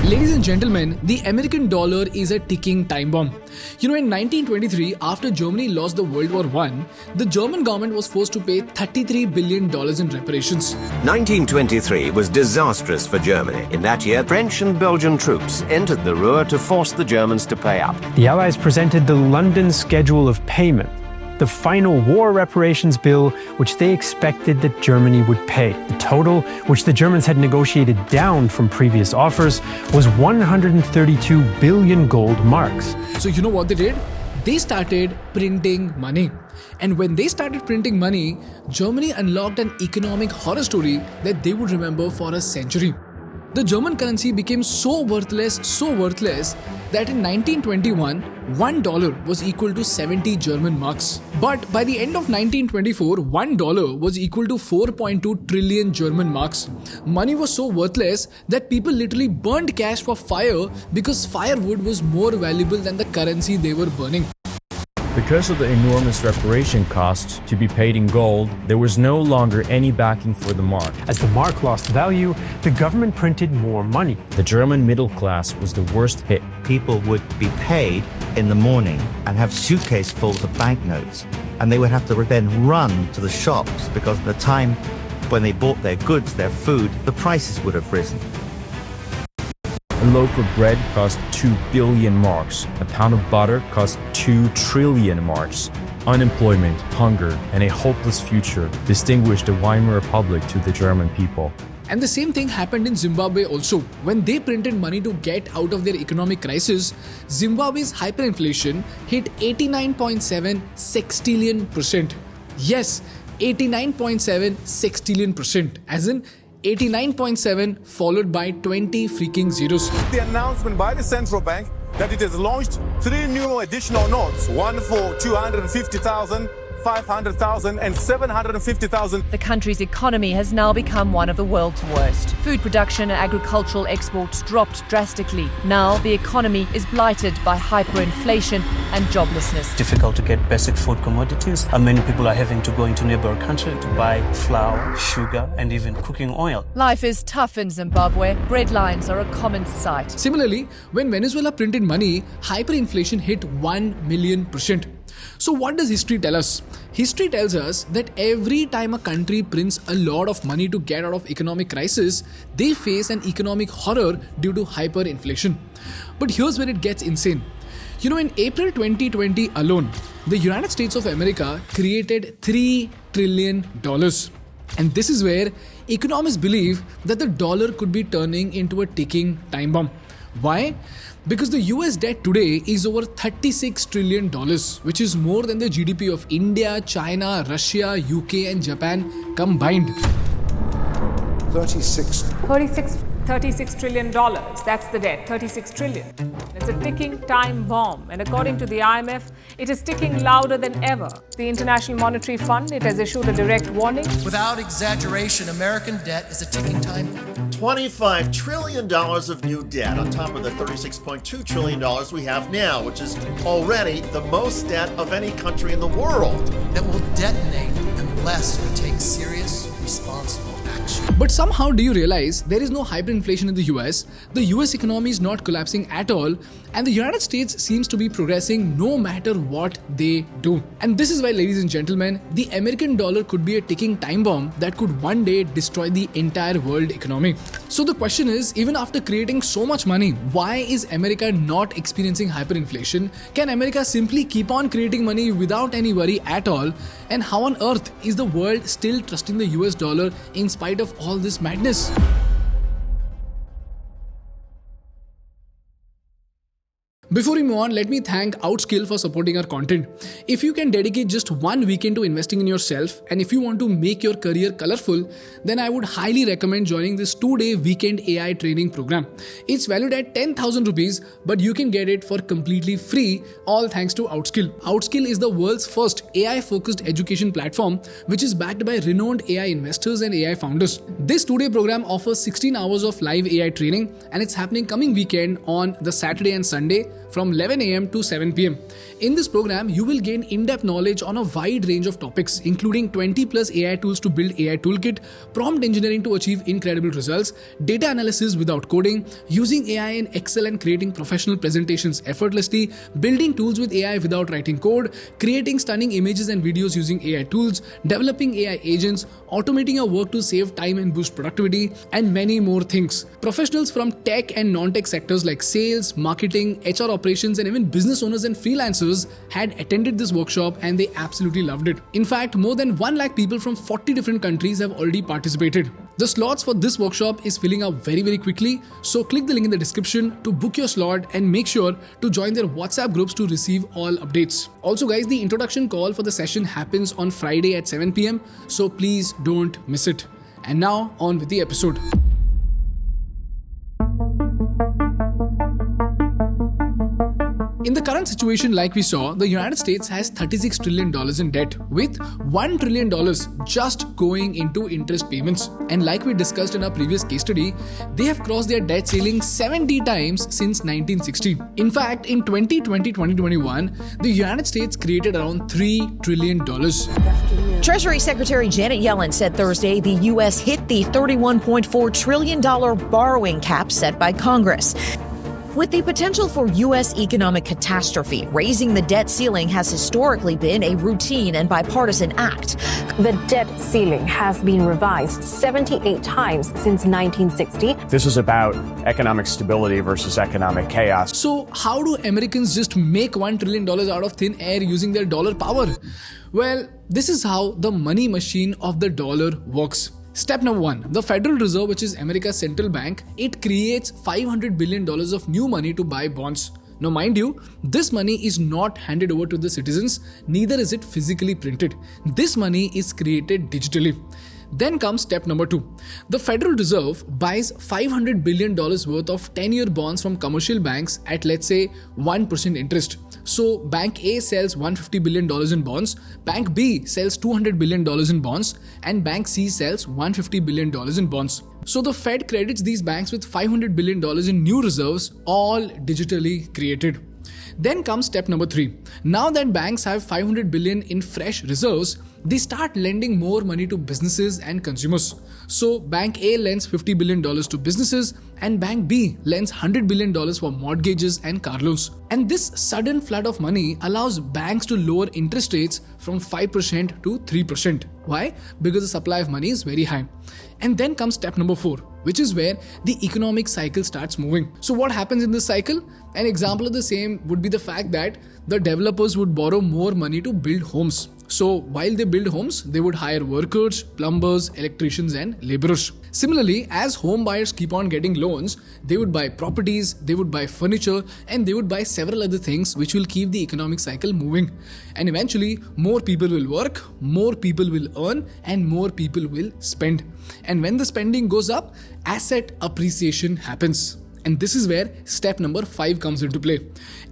Ladies and gentlemen, the American dollar is a ticking time bomb. In 1923, after Germany lost the World War I, the German government was forced to pay $33 billion in reparations. 1923 was disastrous for Germany. In that year, French and Belgian troops entered the Ruhr to force the Germans to pay up. The Allies presented the London Schedule of Payment, the final war reparations bill which they expected that Germany would pay. The total, which the Germans had negotiated down from previous offers, was 132 billion gold marks. So you know what they did? They started printing money. And when they started printing money, Germany unlocked an economic horror story that they would remember for a century. The German currency became so worthless that in 1921, $1 was equal to 70 German marks. But by the end of 1924, $1 was equal to 4.2 trillion German marks. Money was so worthless that people literally burned cash for fire because firewood was more valuable than the currency they were burning. Because of the enormous reparation costs to be paid in gold, there was no longer any backing for the mark. As the mark lost value, the government printed more money. The German middle class was the worst hit. People would be paid in the morning and have suitcasefuls of banknotes, and they would have to then run to the shops because at the time when they bought their goods, their food, the prices would have risen. A loaf of bread cost 2 billion marks. A pound of butter cost 2 trillion marks. Unemployment, hunger, and a hopeless future distinguished the Weimar Republic to the German people. And the same thing happened in Zimbabwe also. When they printed money to get out of their economic crisis, Zimbabwe's hyperinflation hit 89.7 sextillion%. Yes, 89.7 sextillion%, as in 89.7 followed by 20 freaking zeros. The announcement by the central bank that it has launched 3 new additional notes, one for 250,000, 500,000 and 750,000. The country's economy has now become one of the world's worst. Food production and agricultural exports dropped drastically. Now the economy is blighted by hyperinflation and joblessness. Difficult to get basic food commodities, and many people are having to go into neighboring countries to buy flour, sugar, and even cooking oil. Life is tough in Zimbabwe. Bread lines are a common sight. Similarly, when Venezuela printed money, hyperinflation hit 1,000,000%. So what does history tell us? History tells us that every time a country prints a lot of money to get out of economic crisis, they face an economic horror due to hyperinflation. But here's where it gets insane. In April 2020 alone, the United States of America created $3 trillion. And this is where economists believe that the dollar could be turning into a ticking time bomb. Why? Because the US debt today is over $36 trillion, which is more than the GDP of India, China, Russia, UK and Japan combined. $36 trillion. That's the debt, 36 trillion. It's a ticking time bomb. And according to the IMF, it is ticking louder than ever. The International Monetary Fund, it has issued a direct warning. Without exaggeration, American debt is a ticking time bomb. $25 trillion of new debt on top of the $36.2 trillion we have now, which is already the most debt of any country in the world. That will detonate unless we take serious, responsible action. But somehow, do you realize there is no hyperinflation in the US? The US economy is not collapsing at all, and the United States seems to be progressing no matter what they do. And this is why, ladies and gentlemen, the American dollar could be a ticking time bomb that could one day destroy the entire world economy. So the question is, even after creating so much money, why is America not experiencing hyperinflation? Can America simply keep on creating money without any worry at all? And how on earth is the world still trusting the US dollar in spite of all this madness? Before we move on, let me thank Outskill for supporting our content. If you can dedicate just one weekend to investing in yourself, and if you want to make your career colorful, then I would highly recommend joining this 2-day weekend AI training program. It's valued at 10,000 rupees, but you can get it for completely free, all thanks to Outskill. Outskill is the world's first AI-focused education platform, which is backed by renowned AI investors and AI founders. This 2-day program offers 16 hours of live AI training, and it's happening coming weekend on the Saturday and Sunday, from 11 a.m. to 7 p.m. In this program, you will gain in-depth knowledge on a wide range of topics, including 20 plus AI tools to build AI toolkit, prompt engineering to achieve incredible results, data analysis without coding, using AI in Excel and creating professional presentations effortlessly, building tools with AI without writing code, creating stunning images and videos using AI tools, developing AI agents, automating your work to save time and boost productivity, and many more things. Professionals from tech and non-tech sectors like sales, marketing, HR operations, and even business owners and freelancers had attended this workshop and they absolutely loved it. In fact, more than 1 lakh people from 40 different countries have already participated. The slots for this workshop is filling up very quickly, so click the link in the description to book your slot and make sure to join their WhatsApp groups to receive all updates. Also guys, the introduction call for the session happens on Friday at 7 p.m, so please don't miss it. And now on with the episode. In the current situation, like we saw, the United States has $36 trillion in debt, with $1 trillion just going into interest payments. And like we discussed in our previous case study, they have crossed their debt ceiling 70 times since 1960. In fact, in 2020-2021, the United States created around $3 trillion. Treasury Secretary Janet Yellen said Thursday the U.S. hit the $31.4 trillion borrowing cap set by Congress. With the potential for U.S. economic catastrophe, raising the debt ceiling has historically been a routine and bipartisan act. The debt ceiling has been revised 78 times since 1960. This is about economic stability versus economic chaos. So how do Americans just make $1 trillion out of thin air using their dollar power? Well, this is how the money machine of the dollar works. Step number 1, the Federal Reserve, which is America's central bank, it creates $500 billion of new money to buy bonds. Now mind you, this money is not handed over to the citizens, neither is it physically printed. This money is created digitally. Then comes step number 2. The Federal Reserve buys $500 billion worth of 10-year bonds from commercial banks at, let's say, 1% interest. So Bank A sells $150 billion in bonds, Bank B sells $200 billion in bonds, and Bank C sells $150 billion in bonds. So the Fed credits these banks with $500 billion in new reserves, all digitally created. Then comes step number 3. Now that banks have $500 billion in fresh reserves, they start lending more money to businesses and consumers. So Bank A lends $50 billion to businesses and Bank B lends $100 billion for mortgages and car loans. And this sudden flood of money allows banks to lower interest rates from 5% to 3%. Why? Because the supply of money is very high. And then comes step number 4, which is where the economic cycle starts moving. So what happens in this cycle? An example of the same would be the fact that the developers would borrow more money to build homes. So while they build homes, they would hire workers, plumbers, electricians, and laborers. Similarly, as home buyers keep on getting loans, they would buy properties, they would buy furniture, and they would buy several other things which will keep the economic cycle moving. And eventually, more people will work, more people will earn, and more people will spend. And when the spending goes up, asset appreciation happens. And this is where step number 5 comes into play.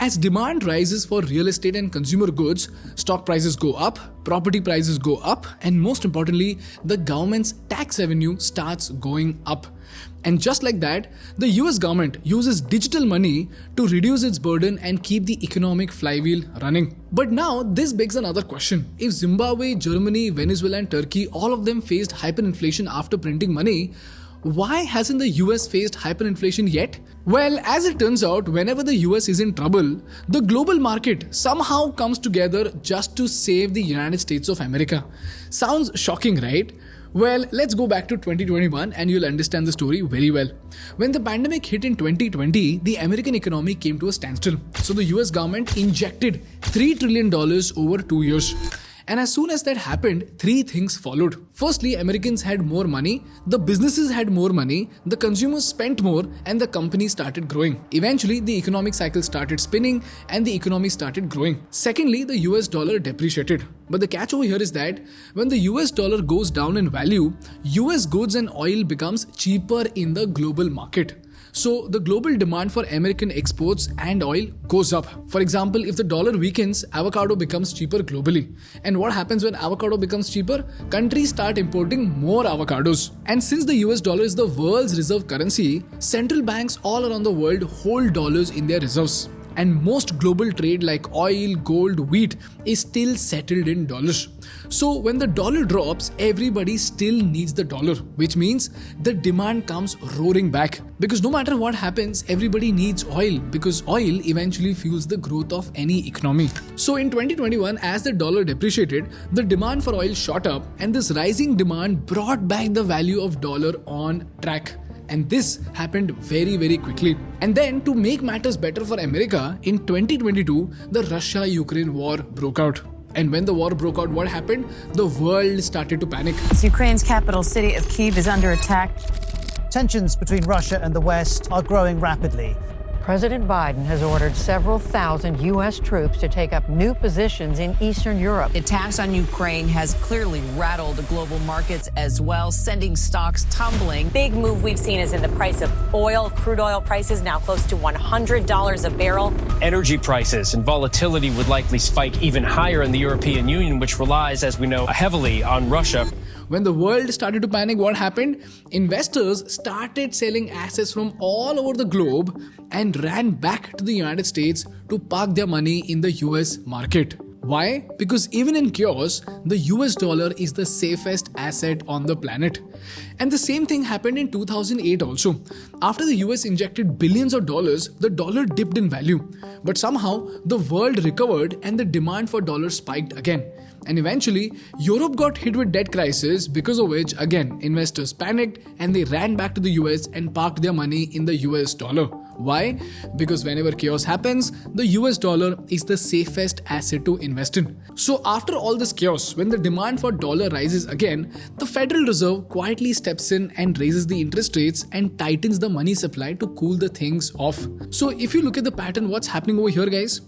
As demand rises for real estate and consumer goods, stock prices go up, property prices go up, and most importantly, the government's tax revenue starts going up. And just like that, the US government uses digital money to reduce its burden and keep the economic flywheel running. But now this begs another question. If Zimbabwe, Germany, Venezuela, and Turkey, all of them faced hyperinflation after printing money, why hasn't the US faced hyperinflation yet? Well, as it turns out, whenever the US is in trouble, the global market somehow comes together just to save the United States of America. Sounds shocking, right? Well, let's go back to 2021 and you'll understand the story very well. When the pandemic hit in 2020, the American economy came to a standstill. So the US government injected $3 trillion over 2 years. And as soon as that happened, 3 things followed. Firstly, Americans had more money, the businesses had more money, the consumers spent more, and the companies started growing. Eventually, the economic cycle started spinning and the economy started growing. Secondly, the US dollar depreciated. But the catch over here is that when the US dollar goes down in value, US goods and oil becomes cheaper in the global market. So the global demand for American exports and oil goes up. For example, if the dollar weakens, avocado becomes cheaper globally. And what happens when avocado becomes cheaper? Countries start importing more avocados. And since the US dollar is the world's reserve currency, central banks all around the world hold dollars in their reserves. and most global trade like oil, gold, wheat is still settled in dollars. So when the dollar drops, everybody still needs the dollar, which means the demand comes roaring back. Because no matter what happens, everybody needs oil, because oil eventually fuels the growth of any economy. So in 2021, as the dollar depreciated, the demand for oil shot up, and this rising demand brought back the value of dollar on track. And this happened very, very quickly. And then, to make matters better for America, in 2022, the Russia-Ukraine war broke out. And when the war broke out, what happened? The world started to panic. Ukraine's capital city of Kyiv is under attack. Tensions between Russia and the West are growing rapidly. President Biden has ordered several thousand U.S. troops to take up new positions in Eastern Europe. Attacks on Ukraine has clearly rattled the global markets as well, sending stocks tumbling. Big move we've seen is in the price of oil. Crude oil prices now close to $100 a barrel. Energy prices and volatility would likely spike even higher in the European Union, which relies, as we know, heavily on Russia. When the world started to panic, what happened? Investors started selling assets from all over the globe and ran back to the United States to park their money in the US market. Why? Because even in chaos, the US dollar is the safest asset on the planet. And the same thing happened in 2008 also. After the US injected billions of dollars, the dollar dipped in value. But somehow, the world recovered and the demand for dollars spiked again. And eventually, Europe got hit with debt crisis, because of which, again, investors panicked and they ran back to the US and parked their money in the US dollar. Why? Because whenever chaos happens, the US dollar is the safest asset to invest in. So after all this chaos, when the demand for dollar rises again, the Federal Reserve quietly steps in and raises the interest rates and tightens the money supply to cool the things off. So if you look at the pattern, what's happening over here, guys?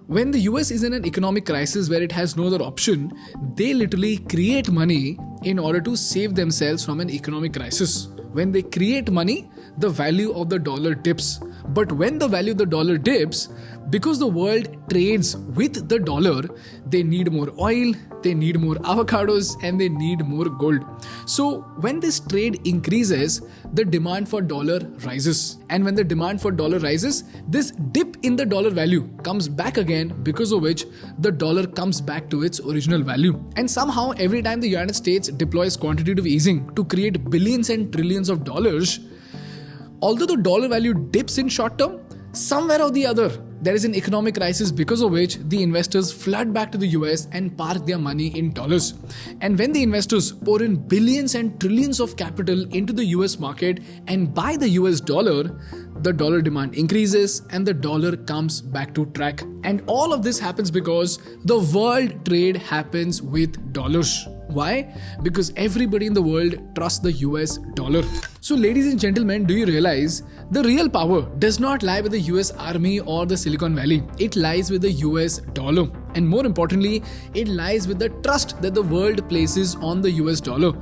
When the US is in an economic crisis where it has no other option, they literally create money in order to save themselves from an economic crisis. When they create money, the value of the dollar dips. But when the value of the dollar dips, because the world trades with the dollar, they need more oil, they need more avocados, and they need more gold. So when this trade increases, the demand for dollar rises. And when the demand for dollar rises, this dip in the dollar value comes back again, because of which the dollar comes back to its original value. And somehow every time the United States deploys quantitative easing to create billions and trillions of dollars, although the dollar value dips in short term, somewhere or the other, there is an economic crisis, because of which the investors flood back to the US and park their money in dollars. And when the investors pour in billions and trillions of capital into the US market and buy the US dollar, the dollar demand increases and the dollar comes back to track. And all of this happens because the world trade happens with dollars. Why? Because everybody in the world trusts the US dollar. So ladies and gentlemen, do you realize the real power does not lie with the US Army or the Silicon Valley. It lies with the US dollar. And more importantly, it lies with the trust that the world places on the US dollar.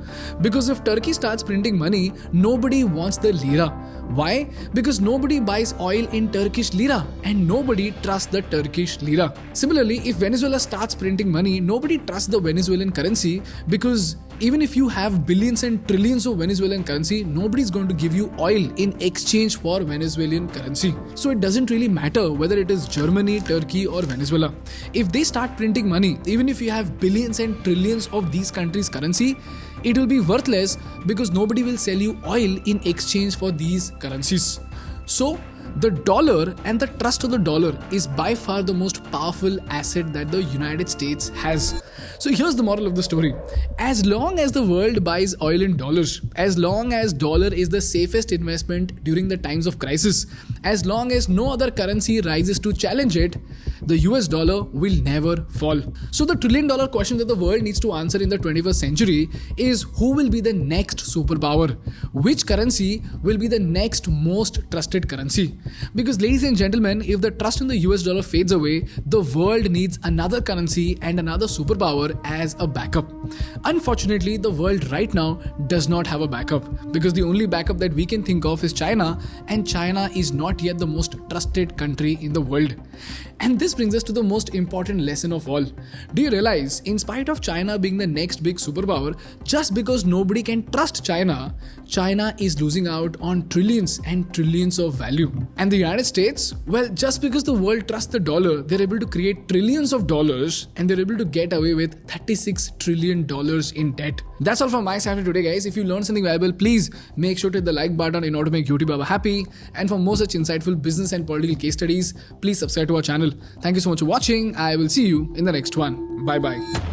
Because if Turkey starts printing money, nobody wants the lira. Why? Because nobody buys oil in Turkish lira and nobody trusts the Turkish lira. Similarly, if Venezuela starts printing money, nobody trusts the Venezuelan currency, because even if you have billions and trillions of Venezuelan currency, nobody's going to give you oil in exchange for Venezuelan currency. So it doesn't really matter whether it is Germany, Turkey or Venezuela. If they start printing money, even if you have billions and trillions of these countries' currency, it will be worthless, because nobody will sell you oil in exchange for these currencies. So the dollar and the trust of the dollar is by far the most powerful asset that the United States has. So here's the moral of the story. As long as the world buys oil in dollars, as long as dollar is the safest investment during the times of crisis, as long as no other currency rises to challenge it, the US dollar will never fall. So the $1 trillion question that the world needs to answer in the 21st century is, who will be the next superpower? Which currency will be the next most trusted currency? Because ladies and gentlemen, if the trust in the US dollar fades away, the world needs another currency and another superpower as a backup. Unfortunately, the world right now does not have a backup, because the only backup that we can think of is China, and China is not yet the most trusted country in the world. And this brings us to the most important lesson of all. Do you realize, in spite of China being the next big superpower, just because nobody can trust China, China is losing out on trillions and trillions of value. And the United States? Well, just because the world trusts the dollar, they're able to create trillions of dollars and they're able to get away with $36 trillion in debt. That's all from my side for today, guys. If you learned something valuable, please make sure to hit the like button in order to make YouTube Baba happy. And for more such insightful business and political case studies, please subscribe to our channel. Thank you so much for watching. I will see you in the next one. Bye bye.